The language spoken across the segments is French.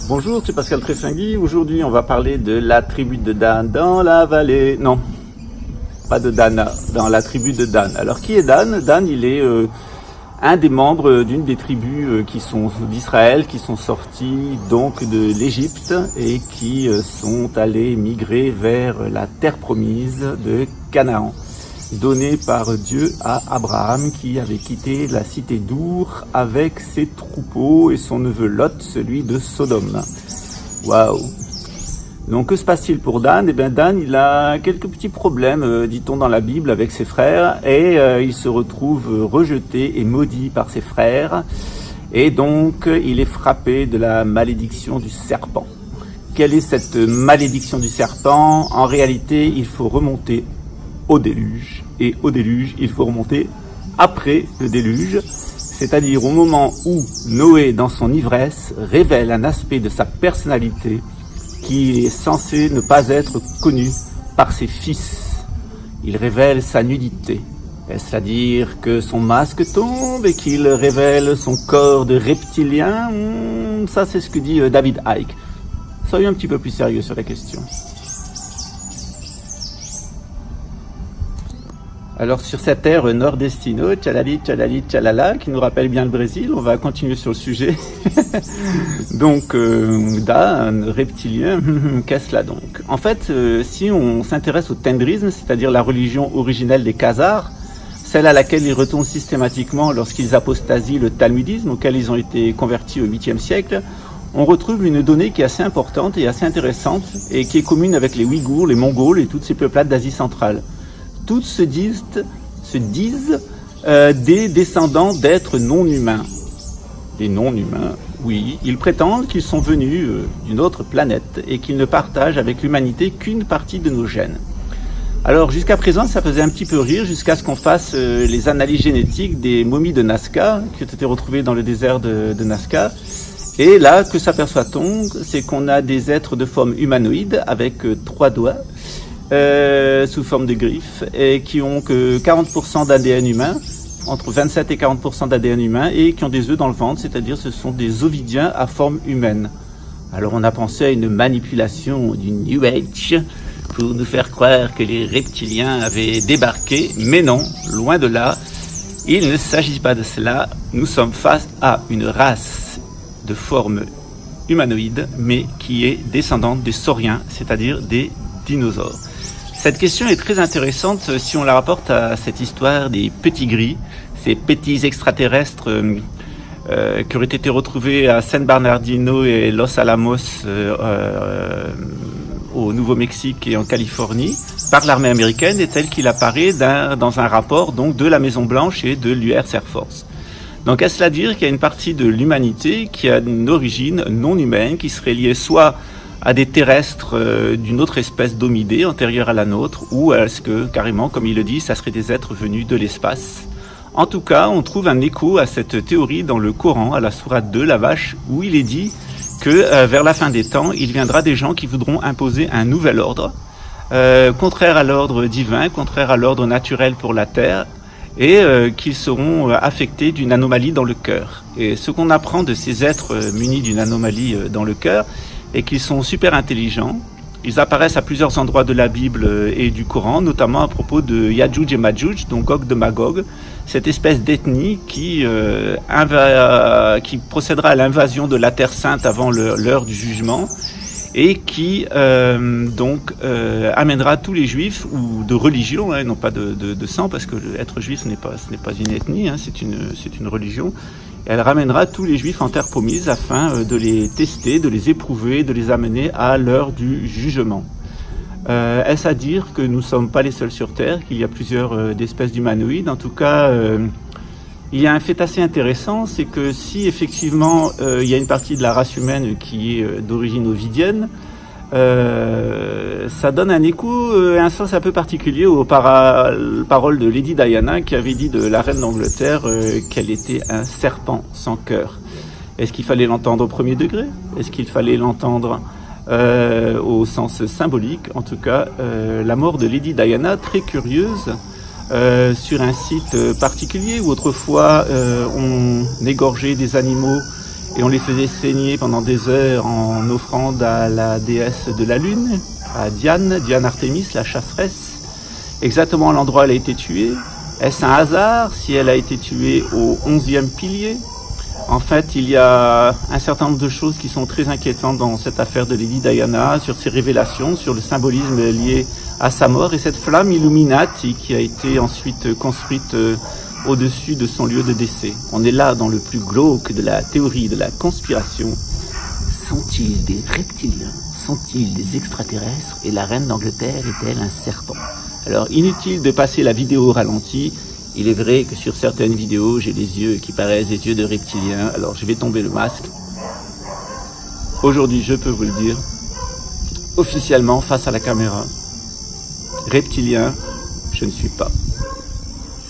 Bonjour, c'est Pascal Tressingui. Aujourd'hui, on va parler de la tribu de Dan dans la vallée. Non, pas de Dana, dans la tribu de Dan. Alors, qui est Dan? Dan, il est un des membres d'une des tribus qui sont d'Israël, qui sont sortis donc de l'Égypte et qui sont allés migrer vers la terre promise de Canaan, donnée par Dieu à Abraham, qui avait quitté la cité d'Our avec ses troupeaux et son neveu Lot, celui de Sodome. Waouh! Donc que se passe-t-il pour Dan? Eh bien Dan, il a quelques petits problèmes, dit-on dans la Bible, avec ses frères, et il se retrouve rejeté et maudit par ses frères, et donc il est frappé de la malédiction du serpent. Quelle est cette malédiction du serpent? En réalité, il faut remonter au déluge, et au déluge, il faut remonter après le déluge, c'est-à-dire au moment où Noé, dans son ivresse, révèle un aspect de sa personnalité qui est censé ne pas être connu par ses fils. Il révèle sa nudité. Est-ce à dire que son masque tombe et qu'il révèle son corps de reptilien? Ça, c'est ce que dit David Icke. Soyons un petit peu plus sérieux sur la question. Alors sur cette terre nord-destino, tchalali, tchalali, tchalala, qui nous rappelle bien le Brésil, on va continuer sur le sujet. Donc, Dan, reptilien, qu'est-ce là donc? En fait, si on s'intéresse au tendrisme, c'est-à-dire la religion originelle des Khazars, celle à laquelle ils retournent systématiquement lorsqu'ils apostasient le talmudisme, auquel ils ont été convertis au 8e siècle, on retrouve une donnée qui est assez importante et assez intéressante, et qui est commune avec les Ouïghours, les Mongols et toutes ces peuplades d'Asie centrale. Toutes se disent des descendants d'êtres non humains. Des non-humains, oui. Ils prétendent qu'ils sont venus d'une autre planète et qu'ils ne partagent avec l'humanité qu'une partie de nos gènes. Alors jusqu'à présent, ça faisait un petit peu rire jusqu'à ce qu'on fasse les analyses génétiques des momies de Nazca qui ont été retrouvées dans le désert de Nazca. Et là, que s'aperçoit-on? C'est qu'on a des êtres de forme humanoïde avec 3 doigts. Sous forme de griffes, et qui ont que 40% d'ADN humain, entre 27 et 40% d'ADN humain, et qui ont des œufs dans le ventre, c'est-à-dire ce sont des ovidiens à forme humaine. Alors on a pensé à une manipulation du New Age pour nous faire croire que les reptiliens avaient débarqué, mais non, loin de là, il ne s'agit pas de cela. Nous sommes face à une race de forme humanoïde, mais qui est descendante des sauriens, c'est-à-dire des dinosaures. Cette question est très intéressante si on la rapporte à cette histoire des petits gris, ces petits extraterrestres qui auraient été retrouvés à San Bernardino et Los Alamos au Nouveau-Mexique et en Californie par l'armée américaine, et tel qu'il apparaît dans un rapport donc de la Maison-Blanche et de l'US Air Force. Donc est-ce à dire qu'il y a une partie de l'humanité qui a une origine non humaine, qui serait liée soit à des terrestres d'une autre espèce d'homidés antérieure à la nôtre, ou est-ce que, carrément, comme il le dit, ça serait des êtres venus de l'espace? En tout cas, on trouve un écho à cette théorie dans le Coran, à la sourate 2, la vache, où il est dit que vers la fin des temps, il viendra des gens qui voudront imposer un nouvel ordre, contraire à l'ordre divin, contraire à l'ordre naturel pour la terre, et qu'ils seront affectés d'une anomalie dans le cœur. Et ce qu'on apprend de ces êtres munis d'une anomalie dans le cœur, et qu'ils sont super intelligents. Ils apparaissent à plusieurs endroits de la Bible et du Coran, notamment à propos de Yadjuj et Madjuj, donc Gog de Magog, cette espèce d'ethnie qui procédera à l'invasion de la Terre Sainte avant l'heure du jugement, et qui amènera tous les juifs, ou de religion, non pas de sang, parce que être juif ce n'est pas une ethnie, c'est une religion. Elle ramènera tous les juifs en terre promise afin de les tester, de les éprouver, de les amener à l'heure du jugement. Est-ce à dire que nous ne sommes pas les seuls sur Terre, qu'il y a plusieurs espèces d'humanoïdes? En tout cas, il y a un fait assez intéressant, c'est que si effectivement il y a une partie de la race humaine qui est d'origine ovidienne, ça donne un écho, un sens un peu particulier aux paroles de Lady Diana, qui avait dit de la reine d'Angleterre qu'elle était un serpent sans cœur. Est-ce qu'il fallait l'entendre au premier degré? Est-ce qu'il fallait l'entendre au sens symbolique? En tout cas, la mort de Lady Diana, très curieuse, sur un site particulier où autrefois on égorgeait des animaux et on les faisait saigner pendant des heures en offrande à la déesse de la lune, à Diane Artémis, la chasseresse. Exactement à l'endroit où elle a été tuée. Est-ce un hasard si elle a été tuée au 11e pilier? En fait, il y a un certain nombre de choses qui sont très inquiétantes dans cette affaire de Lady Diana, sur ses révélations, sur le symbolisme lié à sa mort et cette flamme Illuminati qui a été ensuite construite au-dessus de son lieu de décès. On est là dans le plus glauque de la théorie de la conspiration. Sont-ils des reptiliens? Sont-ils des extraterrestres? Et la reine d'Angleterre est-elle un serpent? Alors, inutile de passer la vidéo au ralenti. Il est vrai que sur certaines vidéos, j'ai des yeux qui paraissent des yeux de reptiliens. Alors, je vais tomber le masque. Aujourd'hui, je peux vous le dire, officiellement, face à la caméra, reptilien, je ne suis pas.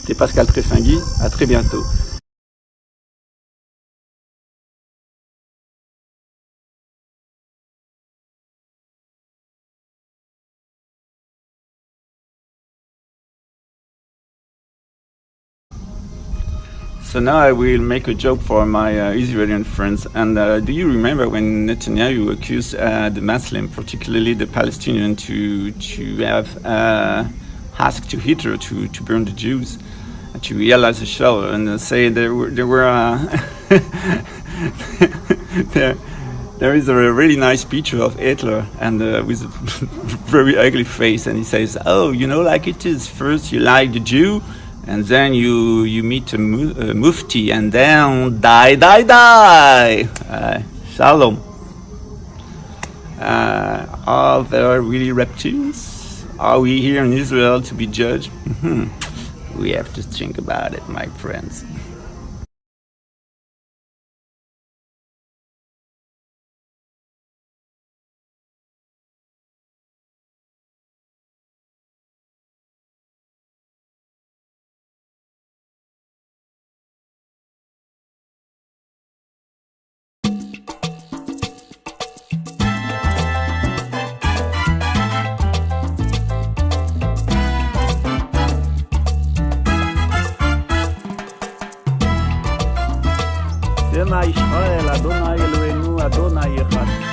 C'était Pascal Trefingui. À très bientôt. So now I will make a joke for my Israeli friends. And do you remember when Netanyahu accused the Muslim, particularly the Palestinian, to have asked to Hitler to burn the Jews, to realize the show, and say there were there is a really nice picture of Hitler and with a very ugly face, and he says, "Oh, you know, like it is. First you like the Jew." And then you meet a mufti, and then die. Shalom. Are there really reptiles? Are we here in Israel to be judged? We have to think about it, my friends. Shema Yisrael, Adonai Eloheinu, Adonai Echad.